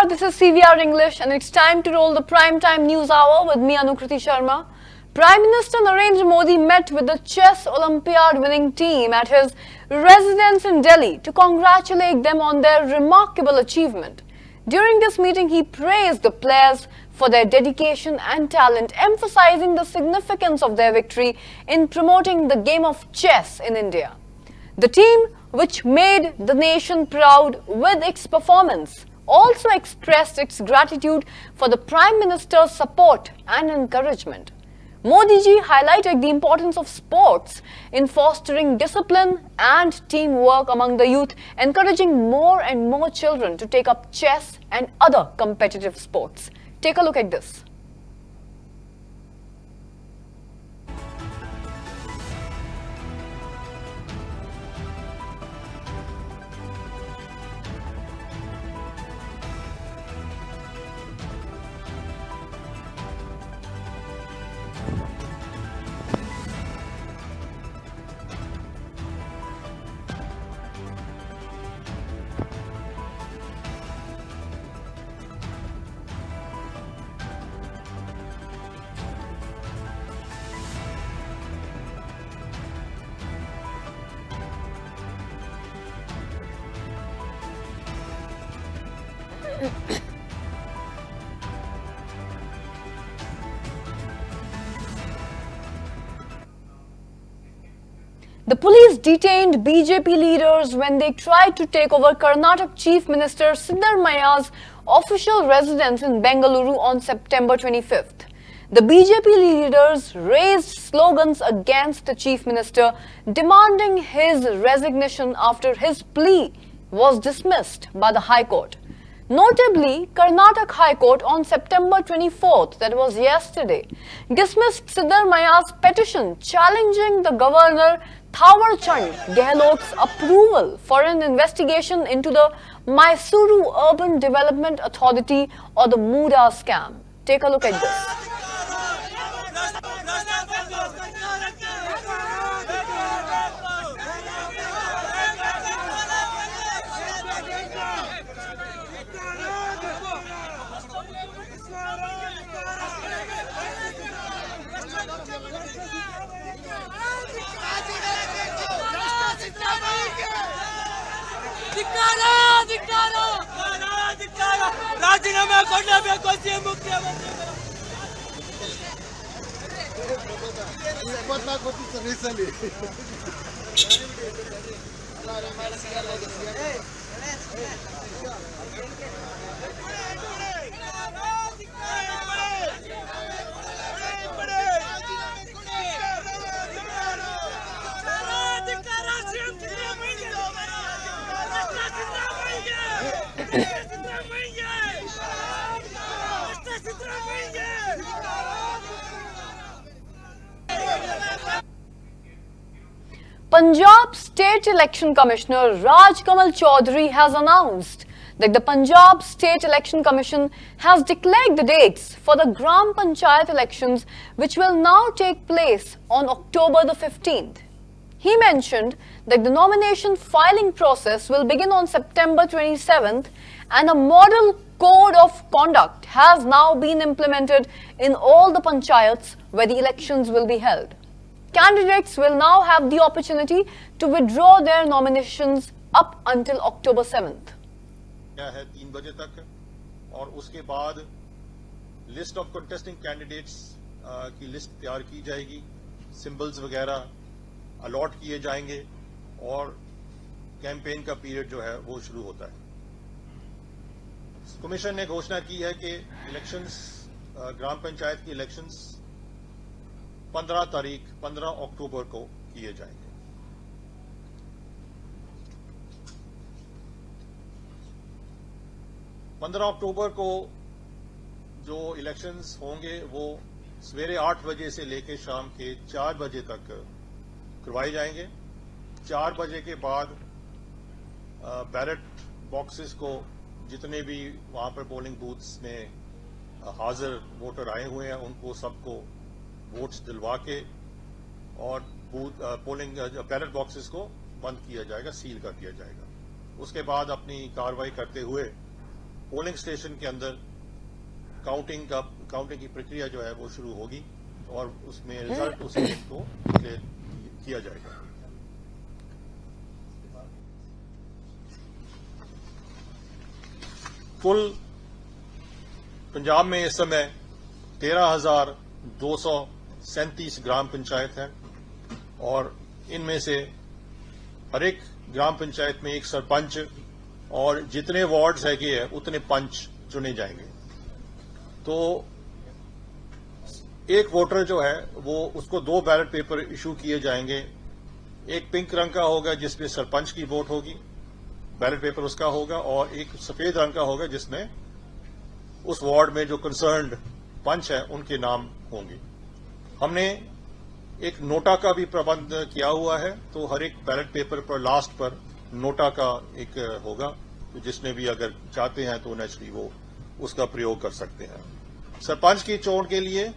Namaskar, this is CVR English and it's time to roll the primetime news hour with me Anukriti Sharma. Prime Minister Narendra Modi met with the chess Olympiad winning team at his residence in Delhi to congratulate them on their remarkable achievement. During this meeting, he praised the players for their dedication and talent, emphasizing the significance of their victory in promoting the game of chess in India. The team, which made the nation proud with its performance, also expressed its gratitude for the Prime Minister's support and encouragement. Modi ji highlighted the importance of sports in fostering discipline and teamwork among the youth, encouraging more and more children to take up chess and other competitive sports. Take a look at this. The police detained BJP leaders when they tried to take over Karnataka Chief Minister Siddaramaia's official residence in Bengaluru on September 25th. The BJP leaders raised slogans against the Chief Minister, demanding his resignation after his plea was dismissed by the High Court. Notably, Karnataka High Court on September 24th, that was yesterday, dismissed Siddaramaia's petition challenging the Governor Thawar Chand Gehlot's approval for an investigation into the Mysuru Urban Development Authority or the Muda scam. Take a look at this. ರಾಜೀನಾಮೆ ಕೊಡಲೇಬೇಕು CM ಮುಖ್ಯಮಂತ್ರಿ 24 ಸರ್ವಿಸಲ್ಲಿ Punjab State Election Commissioner Raj Kamal Chaudhary has announced that the Punjab State Election Commission has declared the dates for the Gram Panchayat elections, which will now take place on October the 15th. He mentioned that the nomination filing process will begin on September 27th and a model code of conduct has now been implemented in all the panchayats where the elections will be held. Candidates will now have the opportunity to withdraw their nominations up until October 7th. क्या है 3 बजे तक और उसके बाद list of contesting candidates की list तैयार की जाएगी, सिंबल्स वगैरह अलॉट किए जाएंगे और कैंपेन का पीरियड जो है वो शुरू होता है। कमीशन ने घोषणा की है कि इलेक्शंस ग्राम पंचायत की इलेक्शंस 15 अक्टूबर को किए जाएंगे। अक्टूबर को जो इलेक्शंस होंगे वो सवेरे 8 बजे से लेकर शाम के 4 बजे तक करवाए जाएंगे। 4 बजे के बाद बैलेट बॉक्सेस को जितने भी वहां पर पोलिंग बूथ्स में हाजिर वोटर आए हुए हैं उनको सबको वोट्स दिलवा के और पोलिंग बैलेट बॉक्सेस को बंद किया जाएगा, सील कर दिया जाएगा। उसके बाद अपनी कार्रवाई करते हुए पोलिंग स्टेशन के अंदर काउंटिंग की प्रक्रिया जो है वो शुरू होगी और उसमें रिजल्ट उसी दिन को डिक्लेयर किया जाएगा। कुल पंजाब में इस समय 13,237 ग्राम पंचायत है और इनमें से हर एक ग्राम पंचायत में एक सरपंच और जितने वार्ड्स है कि उतने पंच चुने जाएंगे। तो एक वोटर जो है वो उसको 2 बैलेट पेपर इशू किए जाएंगे। एक पिंक रंग का होगा जिसमें सरपंच की वोट होगी, बैलेट पेपर उसका होगा, और एक सफेद रंग का होगा जिसमें उस वार्ड में जो कंसर्न्ड पंच है उनके नाम होंगे। हमने एक नोटा का भी प्रबंध किया हुआ है, तो हर एक बैलेट पेपर पर लास्ट पर नोटा का एक होगा, तो जिसने भी अगर चाहते हैं तो नेचुरली वो उसका प्रयोग कर सकते हैं। सरपंच की चोन के लिए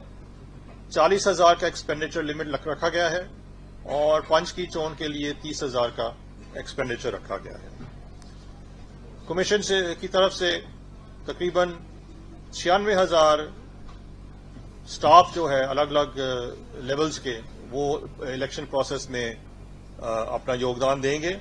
40,000 का एक्सपेंडिचर लिमिट रखा गया है और पंच की चोन के लिए 30,000 का एक्सपेंडिचर रखा गया है। कमीशन की तरफ से तकरीबन 96,000 स्टाफ जो है अलग अलग लेवल्स के वो इलेक्शन प्रोसेस में अपना योगदान देंगे।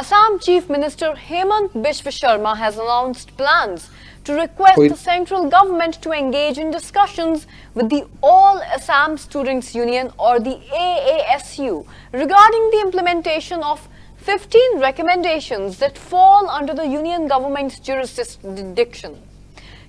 Assam Chief Minister Hemant Biswa Sharma has announced plans to request the central government to engage in discussions with the All Assam Students Union or the AASU regarding the implementation of 15 recommendations that fall under the union government's jurisdiction.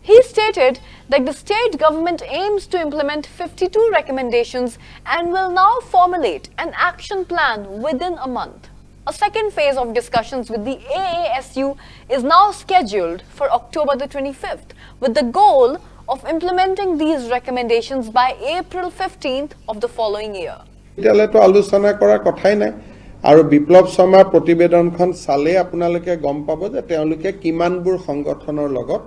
He stated that the state government aims to implement 52 recommendations and will now formulate an action plan within a month. A second phase of discussions with the AASU is now scheduled for October the 25th, with the goal of implementing these recommendations by April 15th of the following year. এতিয়ালৈতো আলোচনা কৰাৰ কথাই নাই আৰু বিপ্লৱ শৰ্মাৰ প্ৰতিবেদনখন চালে আপোনালোকে গম পাব যে তেওঁলোকে কিমানবোৰ সংগঠনৰ লগত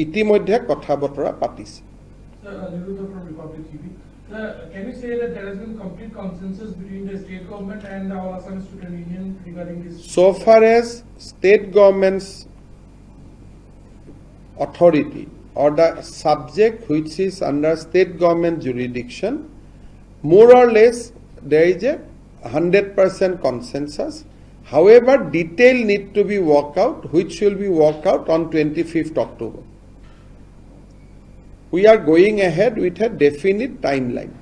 ইতিমধ্যে কথা বতৰা পাতিছে। Niruddha from Republic TV. Can you say that there has been complete consensus between the state government and the All Assam Student Union regarding this? So far as state government's authority or the subject which is under state government jurisdiction, more or less there is a 100% consensus. However, detail need to be worked out, which will be worked out on 25th October. We are going ahead with a definite timeline.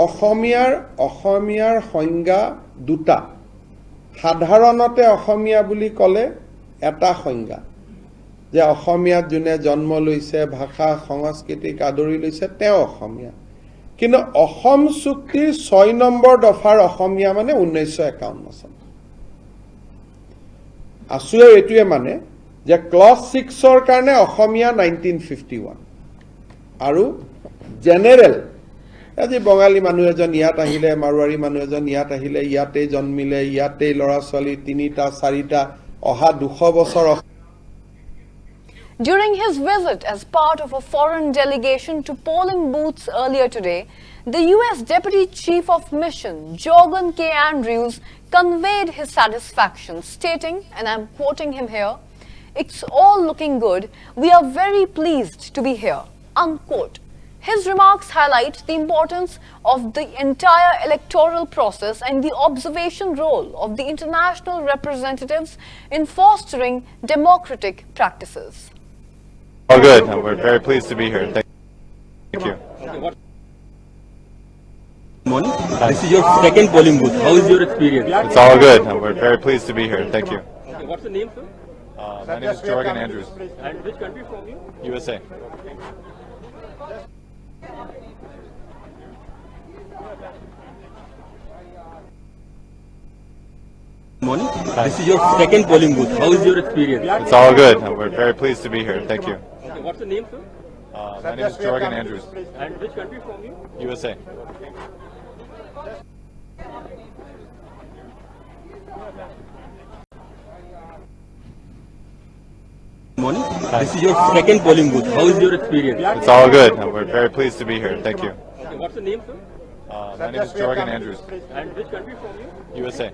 অসমীয়াৰ সংজ্ঞা দুটা। সাধাৰণতে অসমীয়া বুলি ক'লে এটা সংজ্ঞা, যে অসমীয়াত যোনে জন্ম লৈছে, ভাষা সংস্কৃতিক আদৰি লৈছে তেওঁ অসমীয়া। কিন্তু অসম চুক্তিৰ 6 নম্বৰ দফাৰ অসমীয়া মানে 1951 চন। আসুৱে এটোৱে মানে যে ক্লজ 6ৰ কাৰণে অসমীয়া 1951 আৰু জেনেৰেল আজি বঙালী মানুহ এজন ইয়াত আহিলে, মাৰোৱাৰী মানুহ এজন ইয়াত আহিলে, ইয়াতে জন্মিলে, ইয়াতে ল'ৰা ছোৱালী 3টা 4টা অহা 200 বছৰ। During his visit as part of a foreign delegation to polling booths earlier today, the US Deputy Chief of Mission, Jorgen K. Andrews, conveyed his satisfaction, stating, and I'm quoting him here, "It's all looking good. We are very pleased to be here," unquote. His remarks highlight the importance of the entire electoral process and the observation role of the international representatives in fostering democratic practices. All good. We're very pleased to be here. Thank you. Morning. This is your second polling booth. How is your experience? It's all good. We're very pleased to be here. Thank you. What's the name, sir? My name is Jorgen Andrews, And which country from you? USA. Morning. This is your second polling booth. How is your experience? It's all good. We're very pleased to be here. Thank you. What's the name, sir? My name is Jorgen Andrews, And which country from you? USA. Morning. This is your second polling booth. How is your experience? It's all good. We're very pleased to be here. Thank you. What's the name, sir? My name is Jorgen Andrews, And which country from you? USA.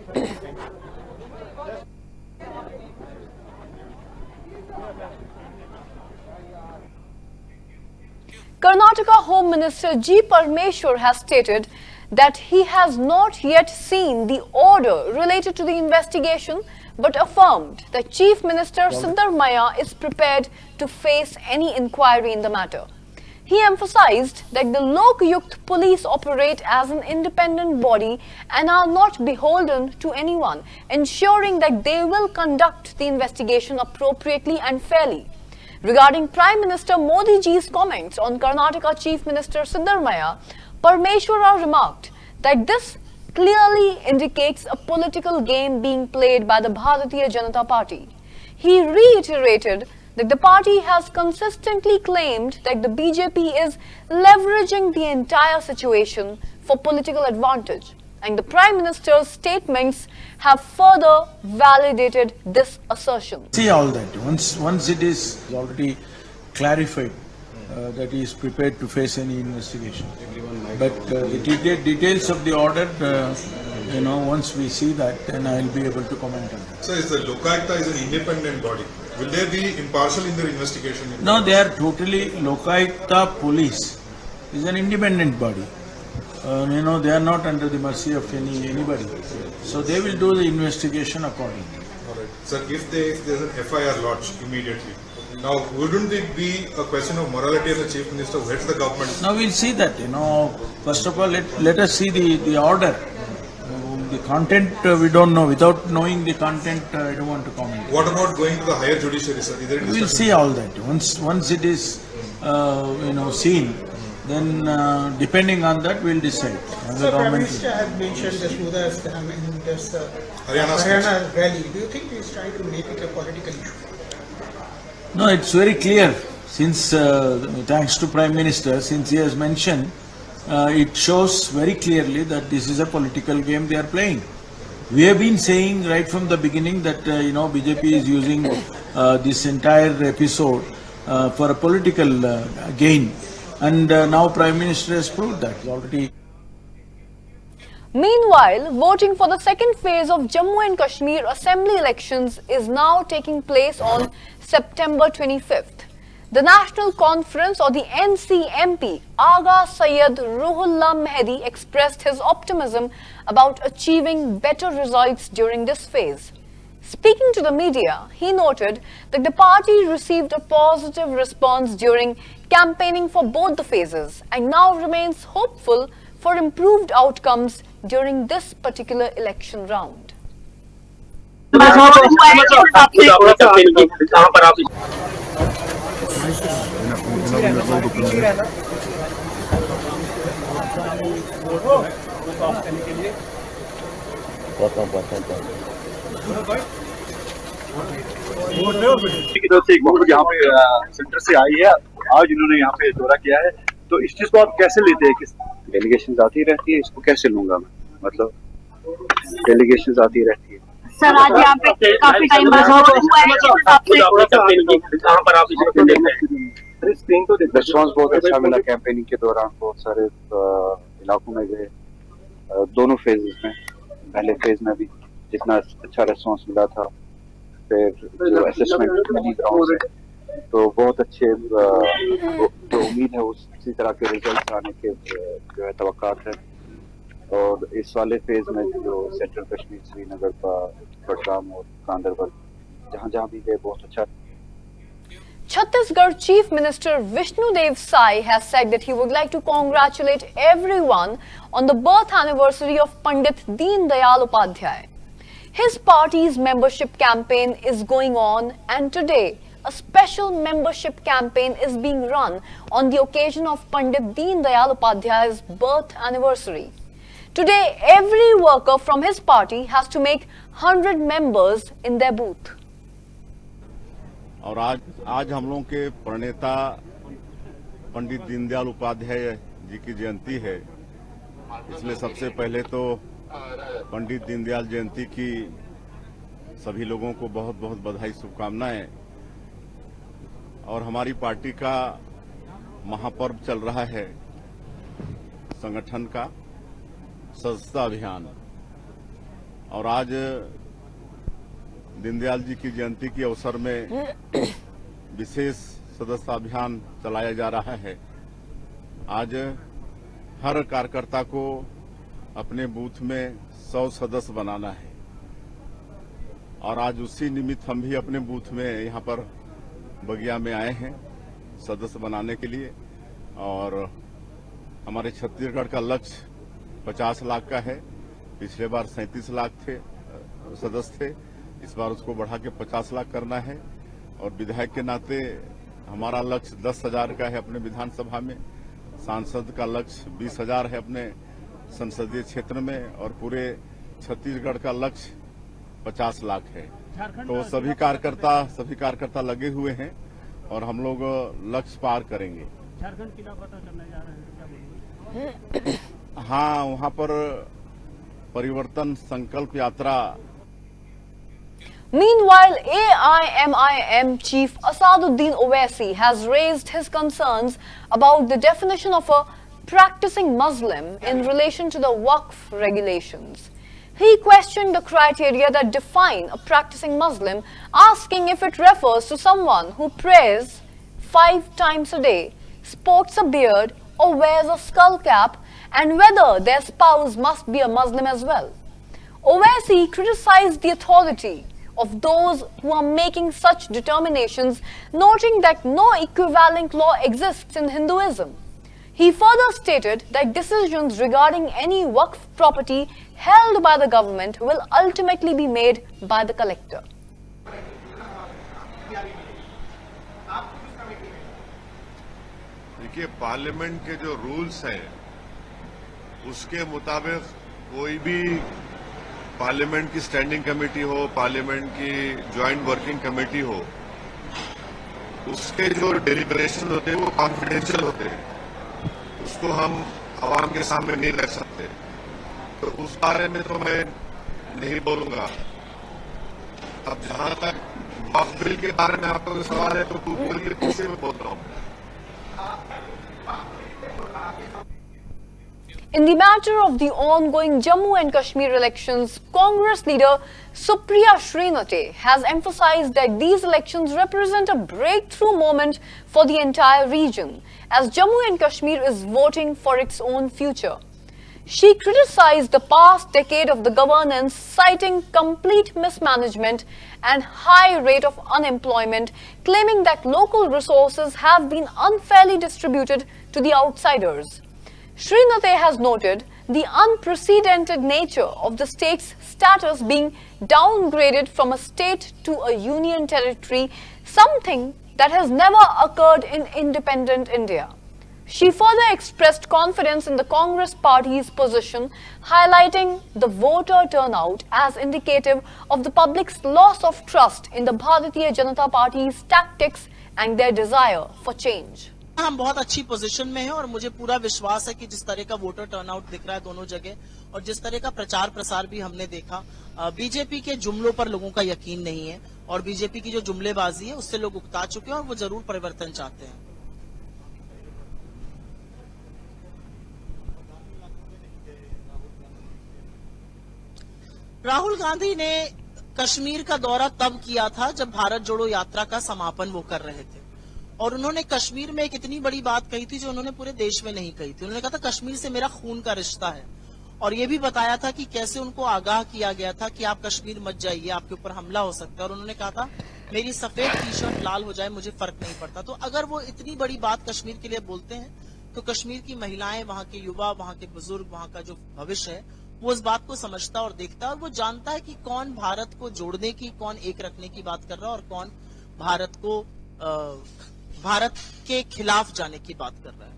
Karnataka Home Minister G. Parmeshwar has stated that he has not yet seen the order related to the investigation, but affirmed that Chief Minister Siddaramaiah is prepared to face any inquiry in the matter. He emphasized that the Lokayukt police operate as an independent body and are not beholden to anyone, ensuring that they will conduct the investigation appropriately and fairly. Regarding Prime Minister Modi ji's comments on Karnataka Chief Minister Siddaramaiah, Parmeshwara remarked that this clearly indicates a political game being played by the Bharatiya Janata Party. He reiterated that the party has consistently claimed that the BJP is leveraging the entire situation for political advantage, and the Prime Minister's statements have further validated this assertion. See all that. Once it is already clarified that he is prepared to face any investigation. But the details of the order, once we see that, then I will be able to comment on that. So, is the Lokayukta is an independent body? Will they be impartial in their investigation? No, they are totally Lokayukta police is an independent body. They are not under the mercy of anybody. So they will do the investigation accordingly. All right. Sir, if there's an FIR lodged immediately, now wouldn't it be a question of morality as the Chief Minister who heads the government? Now we'll see that. First of all, let us see the order. The content we don't know. Without knowing the content, I don't want to comment. What about going to the higher judiciary, sir? Is there a We'll see all that. Once it is seen, then depending on that we'll decide. So Prime Minister has mentioned the Sudas Dam in this Haryana rally. Do you think he is trying to make it a political issue? No, it's very clear. Since thanks to Prime Minister, since he has mentioned, it shows very clearly that this is a political game they are playing. We have been saying right from the beginning that BJP is using this entire episode for a political gain, and now Prime Minister has proved that already. Meanwhile, voting for the second phase of Jammu and Kashmir Assembly elections is now taking place on September 25th. The National Conference, or the NCMP, Agha Syed Ruhullah Mehdi expressed his optimism about achieving better results during this phase. Speaking to the media, he noted that the party received a positive response during campaigning for both the phases and now remains hopeful for improved outcomes during this particular election round. की तरफ से एक बहुत यहाँ पे centre से आई है, आज इन्होंने यहाँ पे दौरा किया है, तो इस चीज को आप कैसे लेते हैं? किस डेलीगेशन आती रहती है, इसको कैसे लूंगा मैं? मतलब डेलीगेशन आती रहती है सर। आज यहाँ पे काफी टाइम बाद स्क्रीन तो रिस्पॉन्स बहुत अच्छा मिला कैंपेनिंग के दौरान। बहुत सारे इलाकों में गए, दोनों फेजेस में, पहले फेज में भी जितना अच्छा रिस्पॉन्स मिला था, फिर जो असेसमेंट मिली ग्राउंड से, तो बहुत अच्छे जो उम्मीद है उसी तरह के रिजल्ट आने के जो है तवक्कात है। और इस वाले फेज में जो सेंट्रल कश्मीर, श्रीनगर, बडगाम और गांधरबल, जहाँ जहाँ भी गए बहुत अच्छा। Chhattisgarh Chief Minister Vishnudev Sai has said that he would like to congratulate everyone on the birth anniversary of Pandit Deen Dayal Upadhyay. His party's membership campaign is going on, and today a special membership campaign is being run on the occasion of Pandit Deen Dayal Upadhyay's birth anniversary. Today, every worker from his party has to make 100 members in their booth. और आज हम लोगों के प्रणेता पंडित दीनदयाल उपाध्याय जी की जयंती है। इसलिए सबसे पहले तो पंडित दीनदयाल जयंती की सभी लोगों को बहुत बहुत बधाई, शुभकामनाएं। और हमारी पार्टी का महापर्व चल रहा है संगठन का, सदस्यता अभियान, और आज दीनदयाल जी की जयंती के अवसर में विशेष सदस्यता अभियान चलाया जा रहा है। आज हर कार्यकर्ता को अपने बूथ में 100 सदस्य बनाना है, और आज उसी निमित्त हम भी अपने बूथ में यहाँ पर बगिया में आए हैं सदस्य बनाने के लिए। और हमारे छत्तीसगढ़ का लक्ष्य 50 लाख का है। पिछले बार 37 लाख थे सदस्य थे, इस बार उसको बढ़ा के 50 लाख करना है। और विधायक के नाते हमारा लक्ष्य 10,000 का है अपने विधानसभा में, सांसद का लक्ष्य 20,000 है अपने संसदीय क्षेत्र में, और पूरे छत्तीसगढ़ का लक्ष्य 50 लाख है। तो सभी कार्यकर्ता लगे हुए हैं और हम लोग लक्ष्य पार करेंगे। झारखंड किला फतह करने जा रहे हैं, क्या बोलेंगे? हाँ, वहाँ पर परिवर्तन संकल्प यात्रा। Meanwhile, AIMIM chief Asaduddin Owaisi has raised his concerns about the definition of a practicing Muslim in relation to the Waqf regulations. He questioned the criteria that define a practicing Muslim, asking if it refers to someone who prays 5 times a day, sports a beard or wears a skull cap, and whether their spouse must be a Muslim as well. Owaisi criticized the authority of those who are making such determinations, noting that no equivalent law exists in Hinduism. He further stated that decisions regarding any Waqf property held by the government will ultimately be made by the collector. देखिए, parliament के जो rules हैं उसके मुताबिक कोई भी parliament की standing committee हो, पार्लियामेंट की ज्वाइंट वर्किंग कमेटी हो, उसके जो डेलिब्रेशन होते हैं वो कॉन्फिडेंशियल होते हैं, उसको हम आवाम के सामने नहीं रख सकते। तो उस बारे में तो मैं नहीं बोलूंगा। अब जहां तक वक्फ बिल के बारे में आपका सवाल है तो बोलिए, पीछे में बोल रहा हूं। In the matter of the ongoing Jammu and Kashmir elections, Congress leader Supriya Srinathe has emphasized that these elections represent a breakthrough moment for the entire region, as Jammu and Kashmir is voting for its own future. She criticized the past decade of the governance, citing complete mismanagement and high rate of unemployment, claiming that local resources have been unfairly distributed to the outsiders. Srinathe has noted the unprecedented nature of the state's status being downgraded from a state to a union territory, something that has never occurred in independent India. She further expressed confidence in the Congress party's position, highlighting the voter turnout as indicative of the public's loss of trust in the Bharatiya Janata Party's tactics and their desire for change. हम बहुत अच्छी position में हैं और मुझे पूरा विश्वास है कि जिस तरह का वोटर टर्नआउट दिख रहा है दोनों जगह, और जिस तरह का प्रचार प्रसार भी हमने देखा, बीजेपी के जुमलों पर लोगों का यकीन नहीं है और बीजेपी की जो जुमलेबाजी है उससे लोग उकता चुके हैं और वो जरूर परिवर्तन चाहते हैं। राहुल गांधी ने कश्मीर का दौरा तब किया था जब भारत जोड़ो यात्रा का समापन वो कर रहे थे, और उन्होंने कश्मीर में एक इतनी बड़ी बात कही थी जो उन्होंने पूरे देश में नहीं कही थी। उन्होंने कहा था कश्मीर से मेरा खून का रिश्ता है, और ये भी बताया था कि कैसे उनको आगाह किया गया था कि आप कश्मीर मत जाइए, आपके ऊपर हमला हो सकता है। और उन्होंने कहा था मेरी सफेद टी शर्ट लाल हो जाए मुझे फर्क नहीं पड़ता। तो अगर वो इतनी बड़ी बात कश्मीर के लिए बोलते हैं तो कश्मीर की महिलाएं, वहां के युवा, वहां के बुजुर्ग, वहां का जो भविष्य है वो इस बात को समझता और देखता है, और वो जानता है कि कौन भारत को जोड़ने की, कौन एक रखने की बात कर रहा है और कौन भारत को भारत के खिलाफ जाने की बात कर रहा है।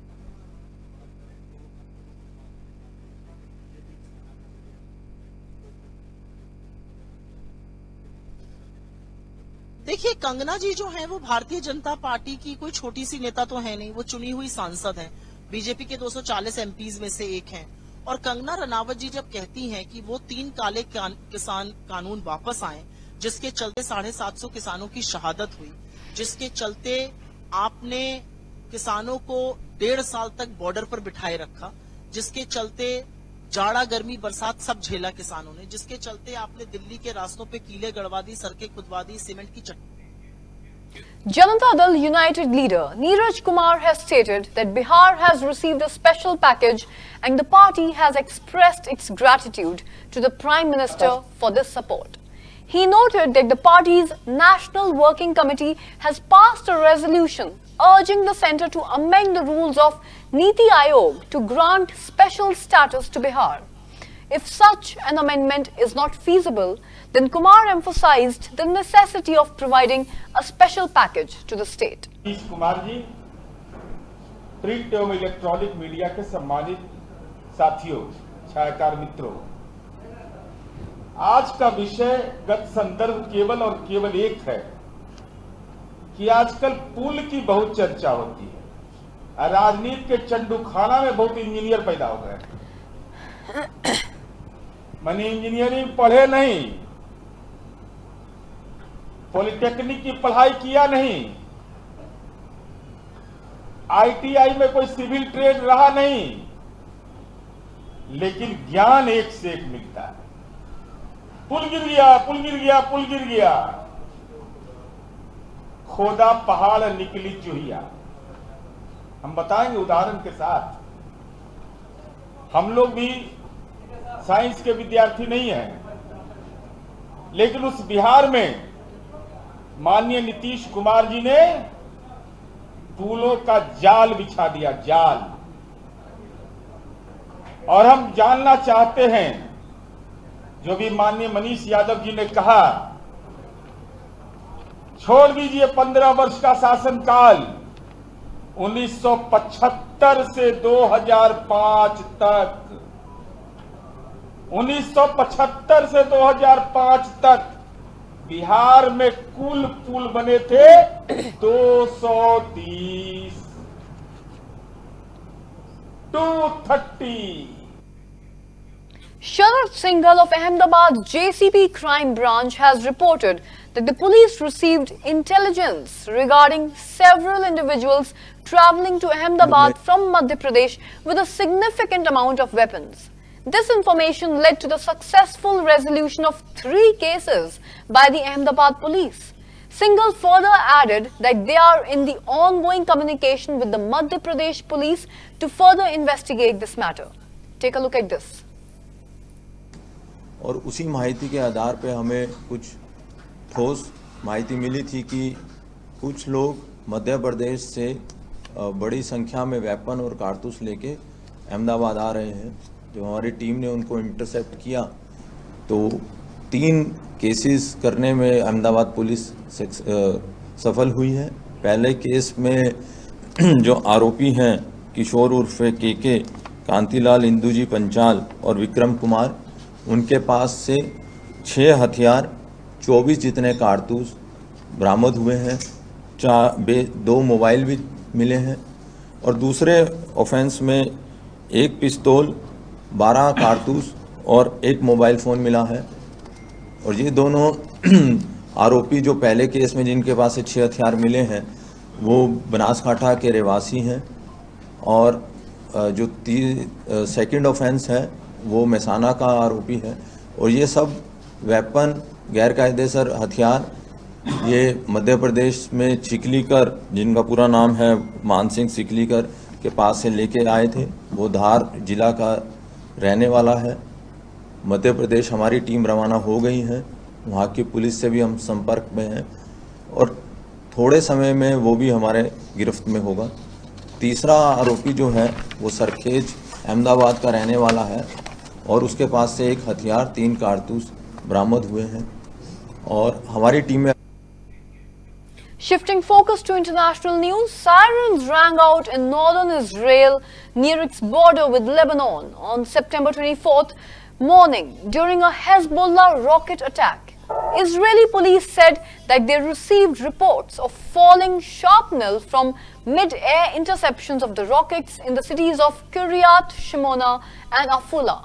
देखिए, कंगना जी जो हैं वो भारतीय जनता पार्टी की कोई छोटी सी नेता तो है नहीं, वो चुनी हुई सांसद हैं, बीजेपी के 240 एमपीज में से एक हैं। और कंगना रनावत जी जब कहती हैं कि वो 3 काले किसान कानून वापस आए, जिसके चलते 750 किसानों की शहादत हुई, जिसके चलते आपने किसानों को 1.5 साल तक बॉर्डर पर बिठाए रखा, जिसके चलते जाड़ा गर्मी बरसात सब झेला किसानों ने, जिसके चलते आपने दिल्ली के रास्तों पे कीले गड़वा दी, सड़कें खुदवा दी, सीमेंट की चट्टी। Janata Dal United leader Neeraj Kumar has stated that Bihar has received a special package and the party has expressed its gratitude to the Prime Minister for this support. He noted that the party's National Working Committee has passed a resolution urging the centre to amend the rules of Niti Aayog to grant special status to Bihar. If such an amendment is not feasible, then Kumar emphasized the necessity of providing a special package to the state. Nitish Kumar ji, print एवं electronic media के सम्मानित साथियों, छायाकार मित्रों, आज का विषय गत संदर्भ केवल और केवल एक है कि आजकल पुल की बहुत चर्चा होती है। राजनीति के चंडूखाना में बहुत इंजीनियर पैदा हो गए। मैंने इंजीनियरिंग पढ़े नहीं, पॉलिटेक्निक की पढ़ाई किया नहीं, आईटीआई में कोई सिविल ट्रेड रहा नहीं, लेकिन ज्ञान एक से एक मिलता है। पुल गिर गया, पुल गिर गया, पुल गिर गया, खोदा पहाड़ निकली चूहिया। हम बताएंगे उदाहरण के साथ। हम लोग भी साइंस के विद्यार्थी नहीं हैं, लेकिन उस बिहार में माननीय नीतीश कुमार जी ने पुलों का जाल बिछा दिया, जाल। और हम जानना चाहते हैं, जो भी माननीय मनीष यादव जी ने कहा, छोड़ दीजिए 15 वर्ष का शासनकाल, 1975 से 2005 तक, 1975 से 2005 तक बिहार में कुल पुल बने थे 230, 230। Sharad Singhal of Ahmedabad JCB Crime Branch has reported that the police received intelligence regarding several individuals travelling to Ahmedabad from Madhya Pradesh with a significant amount of weapons. This information led to the successful resolution of 3 cases by the Ahmedabad police. Singhal further added that they are in the ongoing communication with the Madhya Pradesh police to further investigate this matter. Take a look at this. और उसी माहिती के आधार पे हमें कुछ ठोस माहिती मिली थी कि कुछ लोग मध्य प्रदेश से बड़ी संख्या में वेपन और कारतूस लेके अहमदाबाद आ रहे हैं। जो हमारी टीम ने उनको इंटरसेप्ट किया तो 3 केसेस करने में अहमदाबाद पुलिस सफल हुई है। पहले केस में जो आरोपी हैं किशोर उर्फे के, कांतिलाल इंदुजी पंचाल और विक्रम कुमार, उनके पास से 6 हथियार, 24 जितने कारतूस बरामद हुए हैं, 2 मोबाइल भी मिले हैं और दूसरे ऑफेंस में 1 पिस्तौल, 12 कारतूस और 1 मोबाइल फ़ोन मिला है। और ये दोनों आरोपी जो पहले केस में जिनके पास से 6 हथियार मिले हैं वो बनासकांठा के रहवासी हैं और जो सेकंड ऑफेंस है वो मेहसाना का आरोपी है। और ये सब वेपन, गैरकायदेसर हथियार ये मध्य प्रदेश में चिखलीकर, जिनका पूरा नाम है मान सिंह चिखलीकर, के पास से लेके आए थे। वो धार जिला का रहने वाला है। मध्य प्रदेश हमारी टीम रवाना हो गई है, वहाँ की पुलिस से भी हम संपर्क में हैं और थोड़े समय में वो भी हमारे गिरफ्त में होगा। तीसरा आरोपी जो है वो सरखेज अहमदाबाद का रहने वाला है और उसके पास से 1 हथियार, 3 कारतूस बरामद हुए हैं और हमारी टीम में। Shifting focus to international news, sirens rang out in northern Israel near its border with Lebanon on September 24th morning during a Hezbollah rocket attack. Israeli police said that they received reports of falling shrapnel from mid-air interceptions of the rockets in the cities of Kiryat Shimona and Afula.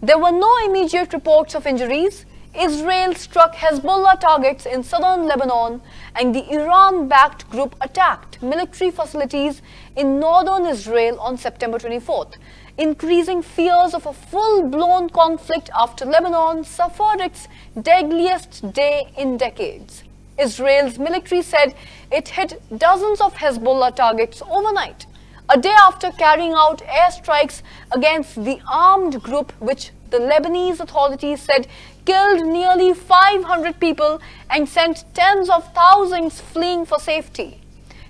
There were no immediate reports of injuries. Israel struck Hezbollah targets in southern Lebanon and the Iran-backed group attacked military facilities in northern Israel on September 24th. increasing fears of a full-blown conflict after Lebanon suffered its deadliest day in decades. Israel's military said it hit dozens of Hezbollah targets overnight, a day after carrying out airstrikes against the armed group, which the Lebanese authorities said killed nearly 500 people and sent tens of thousands fleeing for safety.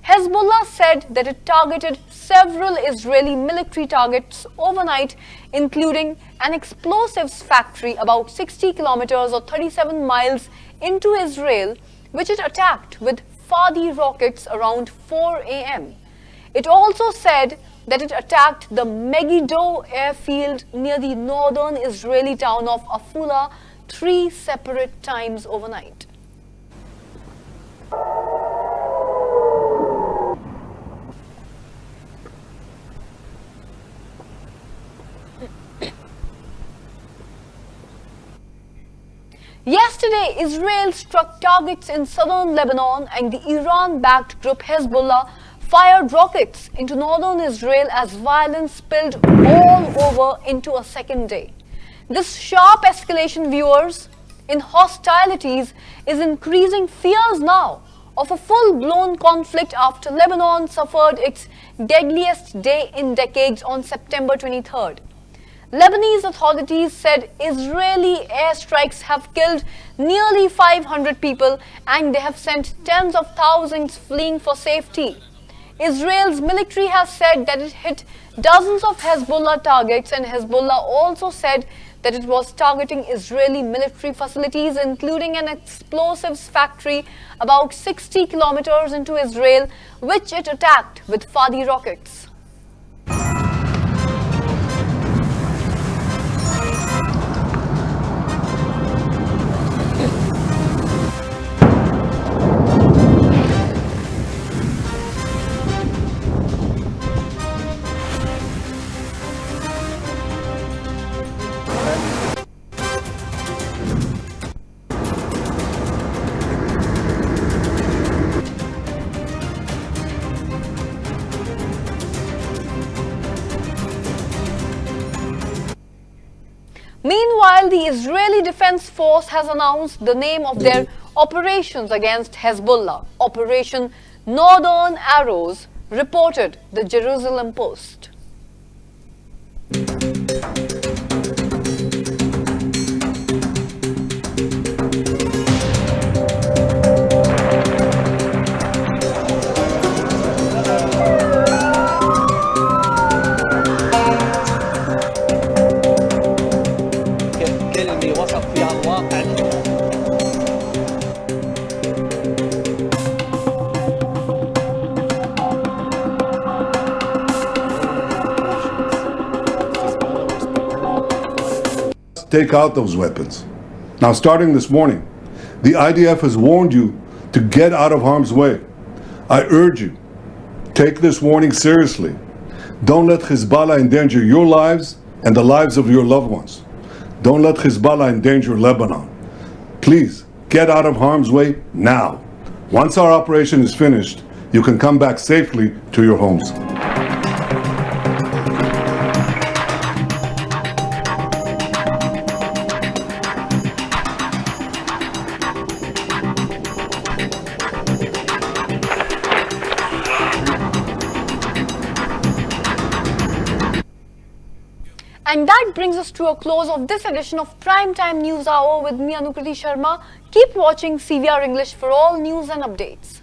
Hezbollah said that it targeted several Israeli military targets overnight, including an explosives factory about 60 kilometers or 37 miles into Israel, which it attacked with Fadi rockets around 4 a.m. It also said that it attacked the Megiddo airfield near the northern Israeli town of Afula 3 separate times overnight. Yesterday, Israel struck targets in southern Lebanon, and the Iran-backed group Hezbollah fired rockets into northern Israel as violence spilled all over into a second day. This sharp escalation, viewers, in hostilities is increasing fears now of a full-blown conflict after Lebanon suffered its deadliest day in decades on September 23rd. Lebanese authorities said Israeli airstrikes have killed nearly 500 people and they have sent tens of thousands fleeing for safety. Israel's military has said that it hit dozens of Hezbollah targets, and Hezbollah also said that it was targeting Israeli military facilities, including an explosives factory about 60 kilometers into Israel, which it attacked with Fadi rockets. Meanwhile, the Israeli Defense Force has announced the name of their operations against Hezbollah, Operation Northern Arrows, reported the Jerusalem Post. Take out those weapons. Now, starting this morning, the IDF has warned you to get out of harm's way. I urge you, take this warning seriously. Don't let Hezbollah endanger your lives and the lives of your loved ones. Don't let Hezbollah endanger Lebanon. Please, get out of harm's way now. Once our operation is finished, you can come back safely to your homes. And that brings us to a close of this edition of Primetime News Hour with me, Anukriti Sharma. Keep watching CVR English for all news and updates.